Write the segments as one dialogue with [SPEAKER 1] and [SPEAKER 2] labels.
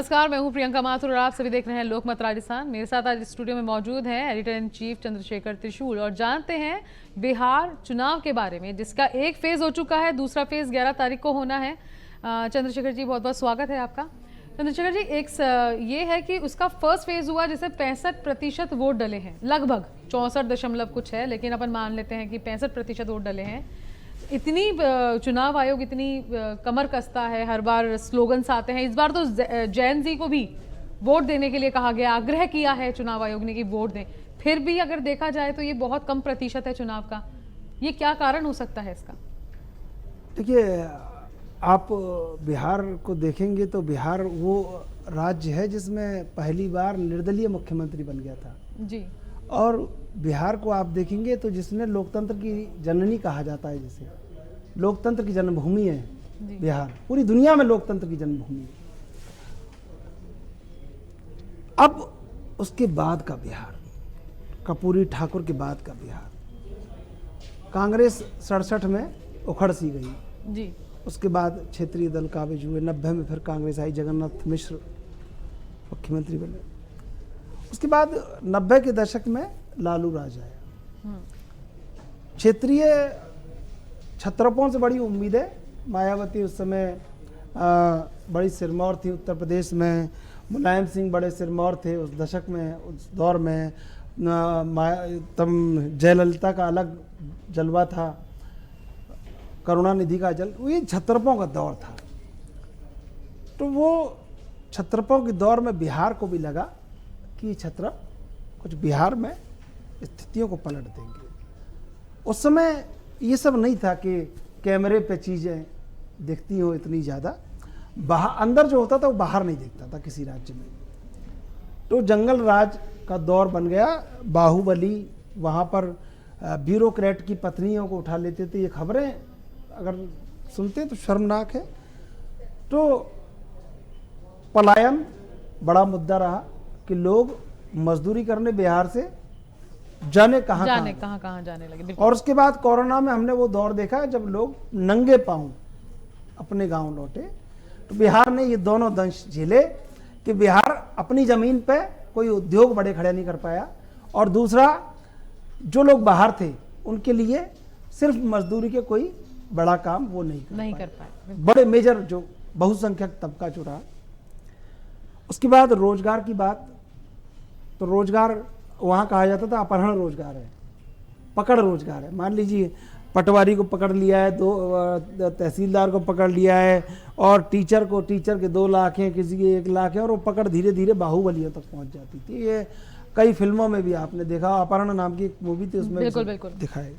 [SPEAKER 1] नमस्कार, मैं हूं प्रियंका माथुर और आप सभी देख रहे हैं लोकमत राजस्थान। मेरे साथ आज स्टूडियो में मौजूद हैं एडिटर इन चीफ चंद्रशेखर त्रिशूल और जानते हैं बिहार चुनाव के बारे में, जिसका एक फेज हो चुका है, दूसरा फेज 11 तारीख को होना है। चंद्रशेखर जी, बहुत बहुत स्वागत है आपका। चंद्रशेखर जी, ये है कि उसका फर्स्ट फेज हुआ जिससे 65% वोट डले हैं, लगभग 64 दशमलव कुछ है, लेकिन अपन मान लेते हैं कि 65% वोट डले हैं। इतनी चुनाव आयोग इतनी कमर कसता है, हर बार स्लोगन्स आते हैं। इस बार तो जैन जी को भी वोट देने के लिए कहा गया, आग्रह किया है चुनाव आयोग ने कि वोट दें। फिर भी अगर देखा जाए तो ये बहुत कम प्रतिशत है चुनाव का। ये क्या कारण हो सकता है इसका?
[SPEAKER 2] देखिए, आप बिहार को देखेंगे तो बिहार वो राज्य है जिसमें पहली बार निर्दलीय मुख्यमंत्री बन गया था
[SPEAKER 1] जी।
[SPEAKER 2] और बिहार को आप देखेंगे तो जिसने लोकतंत्र की जननी कहा जाता है, जिसे लोकतंत्र की जन्मभूमि है बिहार, पूरी दुनिया में लोकतंत्र की जन्मभूमि है। अब उसके बाद का बिहार, कर्पूरी ठाकुर के बाद का बिहार, कांग्रेस 67 में उखड़ सी गई
[SPEAKER 1] जी।
[SPEAKER 2] उसके बाद क्षेत्रीय दल काबिज हुए, 90 में फिर कांग्रेस आई, जगन्नाथ मिश्र मुख्यमंत्री बने। उसके बाद 90 के दशक में लालू राज आया। क्षेत्रीय छत्रपों से बड़ी उम्मीदें, मायावती उस समय बड़ी सिरमौर थी उत्तर प्रदेश में, मुलायम सिंह बड़े सिरमौर थे उस दशक में, उस दौर में। तब जयललिता का अलग जलवा था, करुणानिधि का ये छत्रपों का दौर था। तो वो छत्रपों के दौर में बिहार को भी लगा कि छत्रप कुछ बिहार में स्थितियों को पलट देंगे। उस समय ये सब नहीं था कि कैमरे पे चीज़ें दिखती हो इतनी ज़्यादा, बाहर अंदर जो होता था वो बाहर नहीं दिखता था किसी राज्य में। तो जंगल राज का दौर बन गया। बाहुबली वहाँ पर ब्यूरोक्रेट की पत्नियों को उठा लेते थे। ये खबरें अगर सुनते तो शर्मनाक है। तो पलायन बड़ा मुद्दा रहा कि लोग मजदूरी करने बिहार से जाने कहाँ
[SPEAKER 1] जाने लगे।
[SPEAKER 2] और उसके बाद कोरोना में हमने वो दौर देखा जब लोग नंगे पांव अपने गांव लौटे। तो बिहार ने ये दोनों दंश झेले कि बिहार अपनी जमीन पे कोई उद्योग बड़े खड़े नहीं कर पाया, और दूसरा जो लोग बाहर थे उनके लिए सिर्फ मजदूरी के कोई बड़ा काम वो नहीं कर पाए। बड़े मेजर जो बहुसंख्यक तबका जो रहा। उसके बाद रोजगार की बात, तो रोजगार वहाँ कहा जाता था अपहरण रोजगार है, पकड़ रोजगार है। मान लीजिए पटवारी को पकड़ लिया है, दो तहसीलदार को पकड़ लिया है, और टीचर के 2 लाख हैं, किसी के 1 लाख है, और वो पकड़ धीरे धीरे बाहुबलियों तक पहुँच जाती थी। ये कई फिल्मों में भी आपने देखा, अपहरण नाम की एक मूवी थी उसमें
[SPEAKER 1] बिल्कुल
[SPEAKER 2] दिखाया।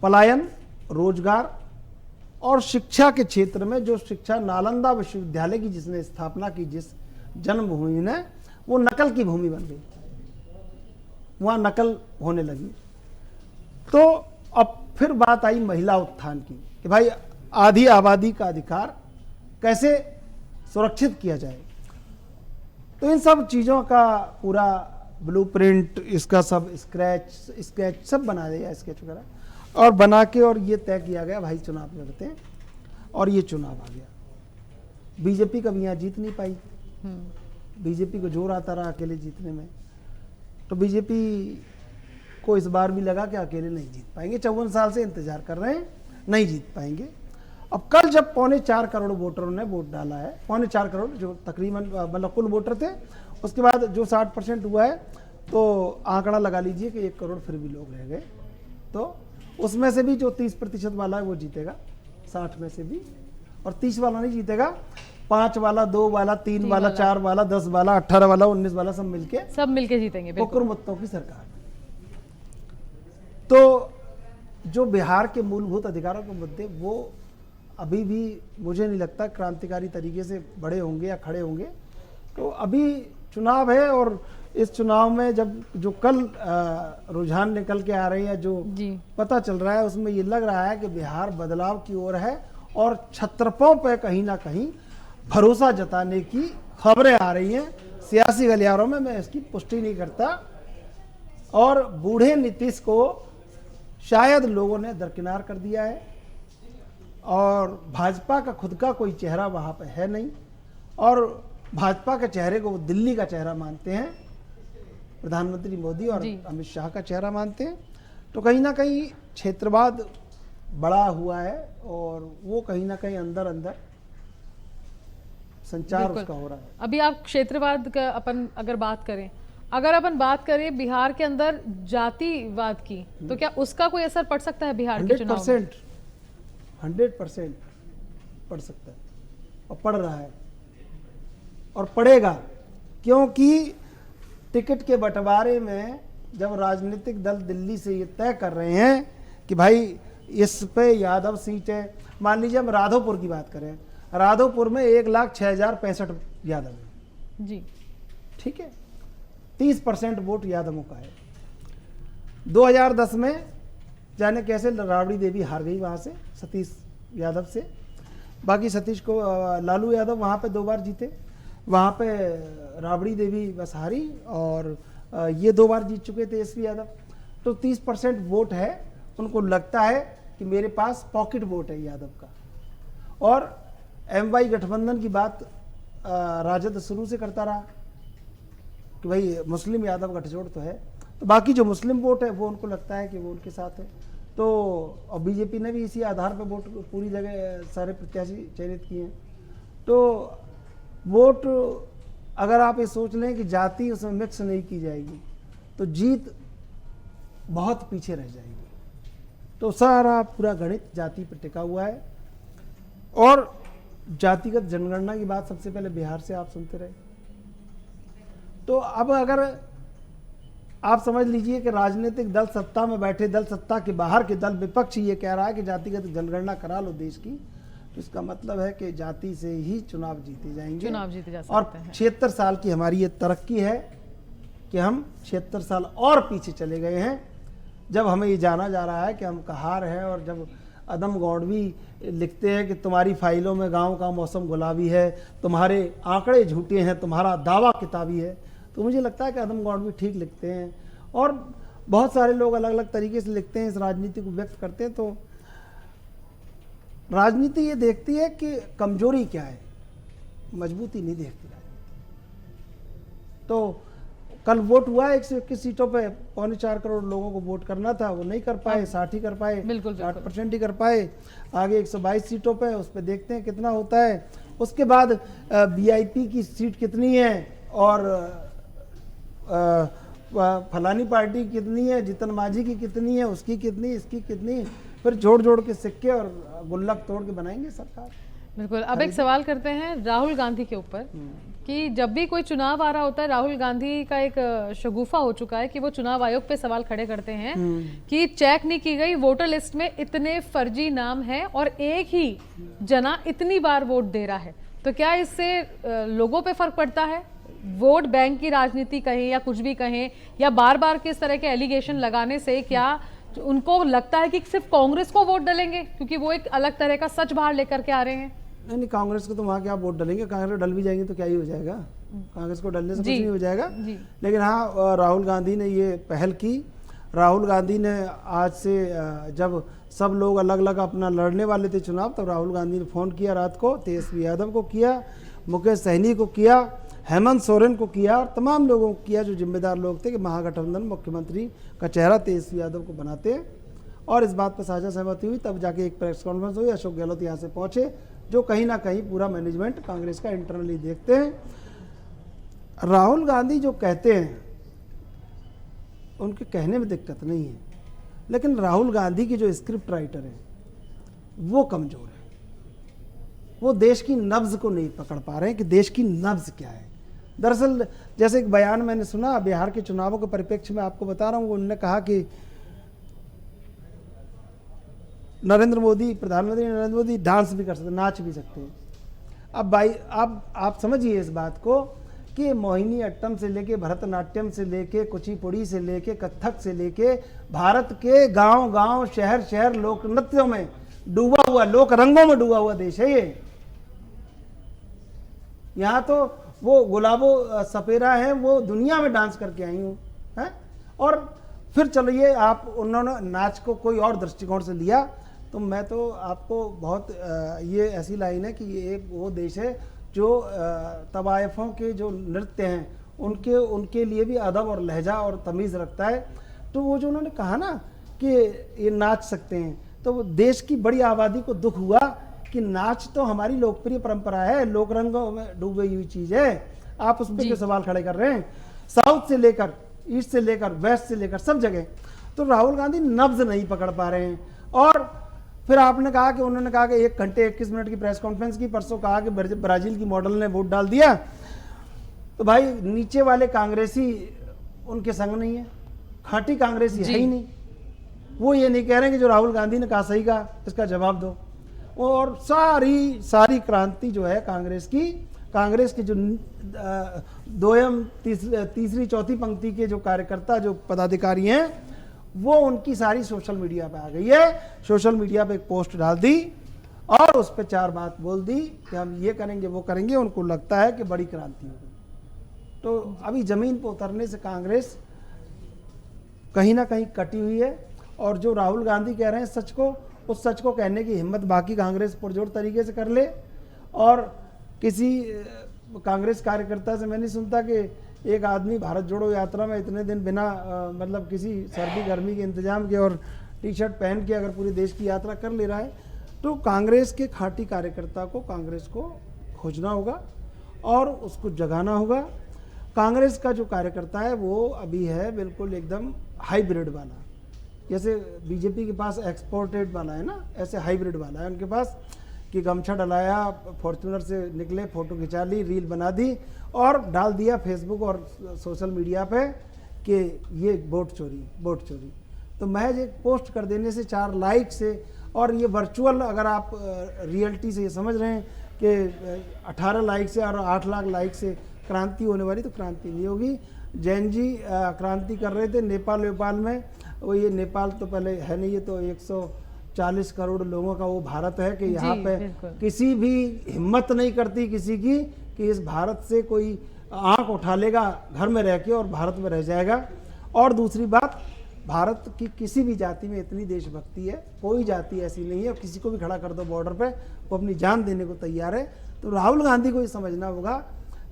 [SPEAKER 2] पलायन, रोजगार और शिक्षा के क्षेत्र में जो शिक्षा, नालंदा विश्वविद्यालय की जिसने स्थापना की, जिस जन्मभूमि ने, वो नकल की भूमि बन गई, वहां नकल होने लगी। तो अब फिर बात आई महिला उत्थान की कि भाई आधी आबादी का अधिकार कैसे सुरक्षित किया जाए। तो इन सब चीजों का पूरा ब्लूप्रिंट, इसका सब स्केच सब बना दिया, स्केच वगैरह, और बना के और ये तय किया गया भाई चुनाव लड़ते हैं, और ये चुनाव आ गया। बीजेपी कभी यहाँ जीत नहीं पाई। बीजेपी को जोर आता रहा अकेले जीतने में। तो बीजेपी को इस बार भी लगा कि अकेले नहीं जीत पाएंगे, 54 साल से इंतजार कर रहे हैं, नहीं जीत पाएंगे। अब कल जब 4.25 करोड़ वोटरों ने वोट डाला है, 4.25 करोड़ जो तकरीबन मतलब कुल वोटर थे, उसके बाद जो 60% हुआ है, तो आंकड़ा लगा लीजिए कि 1 करोड़ फिर भी लोग रह गए। तो उसमें से भी जो 30% वाला है वो जीतेगा, 60 में से भी, और 30 वाला नहीं जीतेगा। 5 वाला, 2 वाला, 3 वाला, 4 वाला, 10 वाला, 18 वाला, 19 वाला सब मिलके
[SPEAKER 1] जीतेंगे
[SPEAKER 2] कुकुरमुत्तों की सरकार। तो जो बिहार के मूलभूत अधिकारों के मुद्दे, वो अभी भी मुझे नहीं लगता क्रांतिकारी तरीके से बड़े होंगे या खड़े होंगे। तो अभी चुनाव है, और इस चुनाव में जब जो कल रुझान निकल के आ रही है, जो पता चल रहा है, उसमें ये लग रहा है कि बिहार बदलाव की ओर है, और छत्रपों पे कहीं ना कहीं भरोसा जताने की खबरें आ रही हैं सियासी गलियारों में। मैं इसकी पुष्टि नहीं करता, और बूढ़े नीतीश को शायद लोगों ने दरकिनार कर दिया है, और भाजपा का खुद का कोई चेहरा वहाँ पे है नहीं, और भाजपा के चेहरे को वो दिल्ली का चेहरा मानते हैं, प्रधानमंत्री मोदी और अमित शाह का चेहरा मानते हैं। तो कहीं ना कहीं क्षेत्रवाद बड़ा हुआ है और वो कहीं ना कहीं अंदर अंदर संचार उसका हो रहा है।
[SPEAKER 1] अभी आप क्षेत्रवाद का अपन अगर बात करें, बिहार के अंदर जातिवाद की, तो क्या उसका कोई असर पड़ सकता है बिहार के चुनाव में?
[SPEAKER 2] 100% पड़ सकता है और पड़ रहा है और पड़ेगा, क्योंकि टिकट के बंटवारे में जब राजनीतिक दल दिल्ली से ये तय कर रहे हैं कि भाई इस पे यादव सीट है, मान लीजिए हम राधोपुर की बात करें, राधोपुर में 1,06,065 यादव है
[SPEAKER 1] जी,
[SPEAKER 2] ठीक है, 30% वोट यादवों का है। 2010 में जाने कैसे राबड़ी देवी हार गई वहाँ से सतीश यादव से, बाकी सतीश को लालू यादव वहाँ पे 2 बार जीते, वहाँ पे राबड़ी देवी बस हारी और ये 2 बार जीत चुके थे एसपी यादव। तो 30% वोट है, उनको लगता है कि मेरे पास पॉकेट वोट है यादव का। और एमवाई गठबंधन की बात राजद शुरू से करता रहा कि भाई मुस्लिम यादव गठजोड़ तो है, तो बाकी जो मुस्लिम वोट है वो उनको लगता है कि वो उनके साथ है। तो और बीजेपी ने भी इसी आधार पर वोट पूरी जगह सारे प्रत्याशी चयनित किए हैं। तो वोट अगर आप ये सोच लें कि जाति उसमें मिक्स नहीं की जाएगी तो जीत बहुत पीछे रह जाएगी। तो सारा पूरा गणित जाति पर टिका हुआ है। और जातिगत जनगणना की बात सबसे पहले बिहार से आप सुनते रहे। तो अब अगर आप समझ लीजिए कि राजनीतिक दल सत्ता में बैठे, दल सत्ता के बाहर के दल, विपक्ष ये कह रहा है कि जातिगत जनगणना करा लो देश की, तो इसका मतलब है कि जाति से ही चुनाव जीते जाएंगे,
[SPEAKER 1] चुनाव जीते जा सकते
[SPEAKER 2] और
[SPEAKER 1] हैं।
[SPEAKER 2] 76 साल की हमारी ये तरक्की है कि हम 76 साल और पीछे चले गए हैं, जब हमें ये जाना जा रहा है कि हम कहार हैं। और जब अदम गौड़वी लिखते हैं कि तुम्हारी फाइलों में गांव का मौसम गुलाबी है, तुम्हारे आंकड़े झूठे हैं, तुम्हारा दावा किताबी है, तो मुझे लगता है कि अदम गौड़वी ठीक लिखते हैं। और बहुत सारे लोग अलग अलग तरीके से लिखते हैं, इस राजनीति को व्यक्त करते हैं। तो राजनीति ये देखती है कि कमजोरी क्या है, मजबूती नहीं देखती राजनीति। तो कल वोट हुआ 121 सीटों पे, 4.25 करोड़ लोगों को वोट करना था, वो नहीं कर पाए, 60 ही कर पाए, 60% ही कर पाए। आगे 122 सीटों पे, उस पर देखते हैं कितना होता है। उसके बाद वीआईपी की सीट कितनी है और फलानी पार्टी कितनी है, जीतन मांझी की कितनी है, उसकी कितनी, इसकी कितनी, फिर जोड़ जोड़ के सिक्के और गुल्लक तोड़ के बनाएंगे सरकार।
[SPEAKER 1] बिल्कुल। अब एक सवाल करते हैं राहुल गांधी के ऊपर कि जब भी कोई चुनाव आ रहा होता है, राहुल गांधी का एक शगुफा हो चुका है कि वो चुनाव आयोग पे सवाल खड़े करते हैं कि चेक नहीं की गई वोटर लिस्ट में इतने फर्जी नाम हैं और एक ही जना इतनी बार वोट दे रहा है। तो क्या इससे लोगों पे फर्क पड़ता है? वोट बैंक की राजनीति कहें या कुछ भी कहें, या बार बार किस तरह के एलिगेशन लगाने से क्या उनको लगता है कि सिर्फ कांग्रेस को वोट डालेंगे क्योंकि वो एक अलग तरह का सच बाहर लेकर के आ रहे हैं?
[SPEAKER 2] नहीं, कांग्रेस को तो वहाँ क्या वोट डालेंगे, कांग्रेस डल भी जाएंगे तो क्या ही हो जाएगा, कांग्रेस को डलने से कुछ नहीं हो जाएगा। लेकिन हाँ, राहुल गांधी ने ये पहल की। राहुल गांधी ने आज से जब सब लोग अलग अलग अपना लड़ने वाले थे चुनाव, तब राहुल गांधी ने फ़ोन किया रात को, तेजस्वी यादव को किया, मुकेश सहनी को किया, हेमंत सोरेन को किया और तमाम लोगों को किया जो जिम्मेदार लोग थे कि महागठबंधन मुख्यमंत्री का चेहरा तेजस्वी यादव को बनाते हैं। और इस बात पर साझा सहमति हुई, तब जाके एक प्रेस कॉन्फ्रेंस हुई, अशोक गहलोत यहाँ से पहुँचे, जो कहीं ना कहीं पूरा मैनेजमेंट कांग्रेस का इंटरनली देखते हैं। राहुल गांधी जो कहते हैं उनके कहने में दिक्कत नहीं है, लेकिन राहुल गांधी की जो स्क्रिप्ट राइटर है वो कमज़ोर है। वो देश की नब्ज़ को नहीं पकड़ पा रहे हैं कि देश की नब्ज़ क्या है। दरअसल जैसे एक बयान मैंने सुना बिहार के चुनावों के परिप्रेक्ष्य में, आपको बता रहा हूँ, उन्होंने कहा कि नरेंद्र मोदी, प्रधानमंत्री नरेंद्र मोदी डांस भी कर सकते, नाच भी सकते हैं। अब भाई आप समझिए इस बात को कि मोहिनी अट्टम से लेके, भरतनाट्यम से लेके, कुचिपुड़ी से लेके, कथक से लेके, भारत के गांव गांव, शहर शहर लोक नृत्यों में डूबा हुआ, लोक रंगों में डूबा हुआ देश है ये। यहाँ तो वो गुलाबो सपेरा है, वो दुनिया में डांस करके आई हूँ है। और फिर चलिए आप, उन्होंने नाच को कोई और दृष्टिकोण से लिया, तो मैं तो आपको बहुत ये ऐसी लाइन है कि ये वो देश है जो तवायफों के जो नृत्य हैं उनके लिए भी अदब और लहजा और तमीज़ रखता है। तो वो जो उन्होंने कहा ना कि ये नाच सकते हैं, तो वो देश की बड़ी आबादी को दुख हुआ कि नाच तो हमारी लोकप्रिय परंपरा है, लोक रंगों में डूबी हुई चीज़ है, आप उस पर क्यों सवाल खड़े कर रहे हैं। साउथ से लेकर ईस्ट से लेकर वेस्ट से लेकर सब जगह तो राहुल गांधी नब्ज नहीं पकड़ पा रहे हैं। और फिर आपने कहा कि उन्होंने कहा कि 1 घंटे 21 मिनट की प्रेस कॉन्फ्रेंस की, परसों कहा कि ब्राजील की मॉडल ने वोट डाल दिया। तो भाई नीचे वाले कांग्रेसी उनके संग नहीं है, खाटी कांग्रेसी है ही नहीं। वो ये नहीं कह रहे कि जो राहुल गांधी ने कहा सही कहा, इसका जवाब दो। और सारी क्रांति जो है कांग्रेस के जो दोयम तीसरी चौथी पंक्ति के जो कार्यकर्ता जो पदाधिकारी हैं वो उनकी सारी सोशल मीडिया पे आ गई है। सोशल मीडिया पे एक पोस्ट डाल दी और उस पर 4 बात बोल दी कि हम ये करेंगे वो करेंगे। उनको लगता है कि बड़ी क्रांति होगी। तो अभी जमीन पर उतरने से कांग्रेस कहीं ना कहीं कटी हुई है। और जो राहुल गांधी कह रहे हैं सच को, उस सच को कहने की हिम्मत बाकी कांग्रेस पुरजोर तरीके से कर ले। और किसी कांग्रेस कार्यकर्ता से मैं नहीं सुनता कि एक आदमी भारत जोड़ो यात्रा में इतने दिन बिना मतलब किसी सर्दी गर्मी के इंतजाम के और टी-शर्ट पहन के अगर पूरे देश की यात्रा कर ले रहा है। तो कांग्रेस के खाटी कार्यकर्ता को कांग्रेस को खोजना होगा और उसको जगाना होगा। कांग्रेस का जो कार्यकर्ता है वो अभी है बिल्कुल एकदम हाइब्रिड वाला, जैसे बीजेपी के पास एक्सपोर्टेड वाला है ना, ऐसे हाइब्रिड वाला है उनके पास कि गमछा डलाया, फॉर्च्यूनर से निकले, फोटो खिंचा ली, रील बना दी और डाल दिया फेसबुक और सोशल मीडिया पे कि ये वोट चोरी। तो महज एक पोस्ट कर देने से 4 लाइक से, और ये वर्चुअल अगर आप रियलिटी से ये समझ रहे हैं कि 18 लाइक से और 8 लाख लाइक से क्रांति होने वाली, तो क्रांति नहीं होगी। जैन जी क्रांति कर रहे थे नेपाल में, वो ये नेपाल तो पहले है नहीं, ये तो 140 करोड़ लोगों का वो भारत है कि यहाँ पे किसी भी हिम्मत नहीं करती किसी की कि इस भारत से कोई आंख उठा लेगा घर में रह के और भारत में रह जाएगा। और दूसरी बात, भारत की किसी भी जाति में इतनी देशभक्ति है, कोई जाति ऐसी नहीं है, और किसी को भी खड़ा कर दो बॉर्डर पे वो अपनी जान देने को तैयार है। तो राहुल गांधी को ये समझना होगा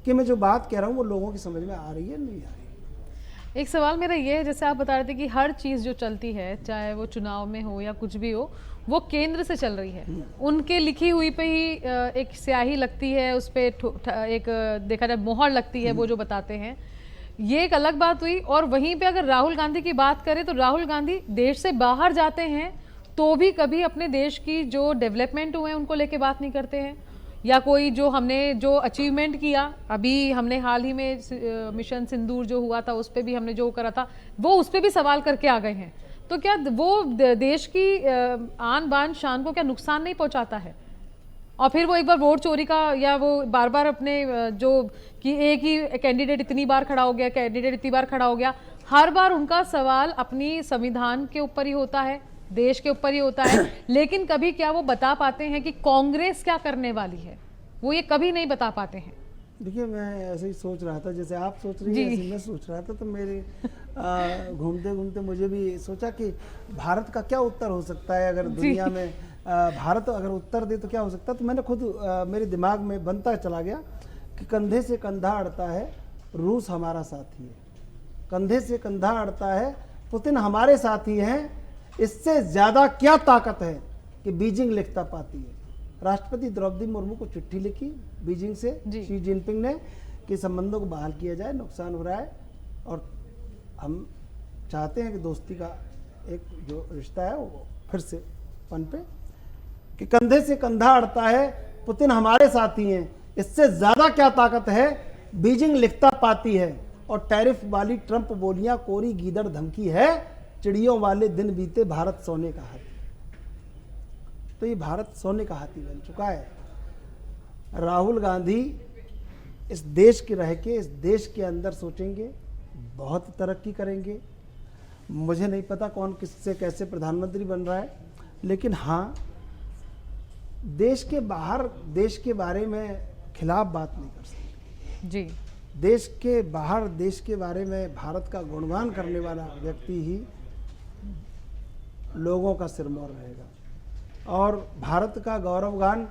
[SPEAKER 2] कि मैं जो बात कह रहा हूँ वो लोगों की समझ में आ रही है नहीं आ रही।
[SPEAKER 1] एक सवाल मेरा ये है, जैसे आप बता रहे थे कि हर चीज़ जो चलती है, चाहे वो चुनाव में हो या कुछ भी हो, वो केंद्र से चल रही है। उनके लिखी हुई पे ही एक स्याही लगती है, उस पर एक देखा जाए मोहर लगती है, वो जो बताते हैं। ये एक अलग बात हुई। और वहीं पे अगर राहुल गांधी की बात करें तो राहुल गांधी देश से बाहर जाते हैं तो भी कभी अपने देश की जो डेवलपमेंट हुए हैं उनको लेके बात नहीं करते हैं, या कोई जो हमने जो अचीवमेंट किया, अभी हमने हाल ही में मिशन सिंदूर जो हुआ था उस पर भी हमने जो करा था वो उस पर भी सवाल करके आ गए हैं। तो क्या वो देश की आन बान शान को क्या नुकसान नहीं पहुंचाता है? और फिर वो एक बार वोट चोरी का, या वो बार बार अपने जो कि एक ही कैंडिडेट इतनी बार खड़ा हो गया, कैंडिडेट इतनी बार खड़ा हो गया, हर बार उनका सवाल अपनी संविधान के ऊपर ही होता है, देश के ऊपर ही होता है। लेकिन कभी क्या वो बता पाते हैं कि कांग्रेस क्या करने वाली है? वो ये कभी नहीं बता पाते हैं।
[SPEAKER 2] देखिए, मैं ऐसे ही सोच रहा था जैसे आप सोच रही हैं, ऐसे मैं सोच रहा था। तो मेरे घूमते घूमते मुझे भी सोचा कि भारत का क्या उत्तर हो सकता है अगर दुनिया में भारत अगर उत्तर दे तो क्या हो सकता है। तो मैंने खुद मेरे दिमाग में बनता चला गया कि कंधे से कंधा अड़ता है रूस हमारा साथी है, कंधे से कंधा अड़ता है पुतिन हमारे साथी हैं। इससे ज़्यादा क्या ताकत है कि बीजिंग लिखता पाती है। राष्ट्रपति द्रौपदी मुर्मू को चिट्ठी लिखी बीजिंग से शी जिनपिंग ने कि संबंधों को बहाल किया जाए, नुकसान हो रहा है और हम चाहते हैं कि दोस्ती का एक जो रिश्ता है वो फिर से पनपे। कि कंधे से कंधा अड़ता है पुतिन हमारे साथी हैं, इससे ज़्यादा क्या ताकत है बीजिंग लिखता पाती है। और टैरिफ वाली ट्रंप बोलियां कोरी गीदड़ धमकी है, चिड़ियों वाले दिन बीते भारत सोने का हाथी। तो ये भारत सोने का हाथी बन चुका है। राहुल गांधी इस देश के रह के इस देश के अंदर सोचेंगे, बहुत तरक्की करेंगे। मुझे नहीं पता कौन किससे कैसे प्रधानमंत्री बन रहा है, लेकिन हाँ, देश के बाहर देश के बारे में खिलाफ बात नहीं कर सकते
[SPEAKER 1] जी।
[SPEAKER 2] देश के बाहर देश के बारे में भारत का गुणगान करने वाला व्यक्ति ही लोगों का सिरमौर रहेगा। और भारत का गौरवगान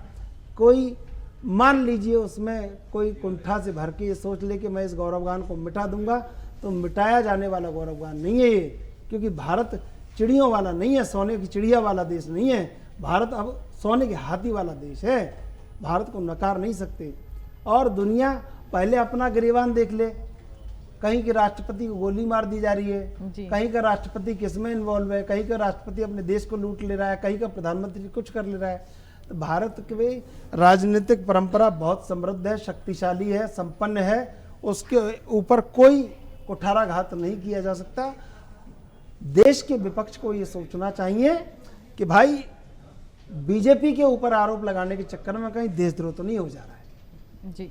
[SPEAKER 2] कोई मान लीजिए उसमें कोई कुंठा से भर के ये सोच ले कि मैं इस गौरवगान को मिटा दूंगा, तो मिटाया जाने वाला गौरवगान नहीं है ये, क्योंकि भारत चिड़ियों वाला नहीं है, सोने की चिड़िया वाला देश नहीं है। भारत अब सोने के हाथी वाला देश है, भारत को नकार नहीं सकते। और दुनिया पहले अपना गिरेबान देख ले, कहीं के राष्ट्रपति को गोली मार दी जा रही है,
[SPEAKER 1] जी।
[SPEAKER 2] कहीं का राष्ट्रपति किसमें इन्वॉल्व है, कहीं का राष्ट्रपति अपने देश को लूट ले रहा है, कहीं का प्रधानमंत्री कुछ कर ले रहा है। तो भारत की राजनीतिक परंपरा बहुत समृद्ध है, शक्तिशाली है, संपन्न है, उसके ऊपर कोई कुठाराघात नहीं किया जा सकता। देश के विपक्ष को ये सोचना चाहिए कि भाई बीजेपी के ऊपर आरोप लगाने के चक्कर में कहीं देशद्रोह तो नहीं हो जा रहा है।
[SPEAKER 1] जी,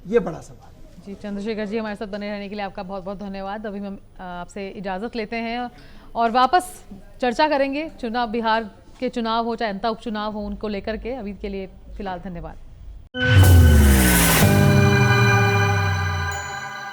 [SPEAKER 2] ये बड़ा सवाल है।
[SPEAKER 1] जी चंद्रशेखर जी, हमारे साथ बने रहने के लिए आपका बहुत बहुत धन्यवाद। अभी हम आपसे इजाज़त लेते हैं और वापस चर्चा करेंगे चुनाव, बिहार के चुनाव हो चाहे जनता उपचुनाव हो, उनको लेकर के। अभी के लिए फिलहाल धन्यवाद।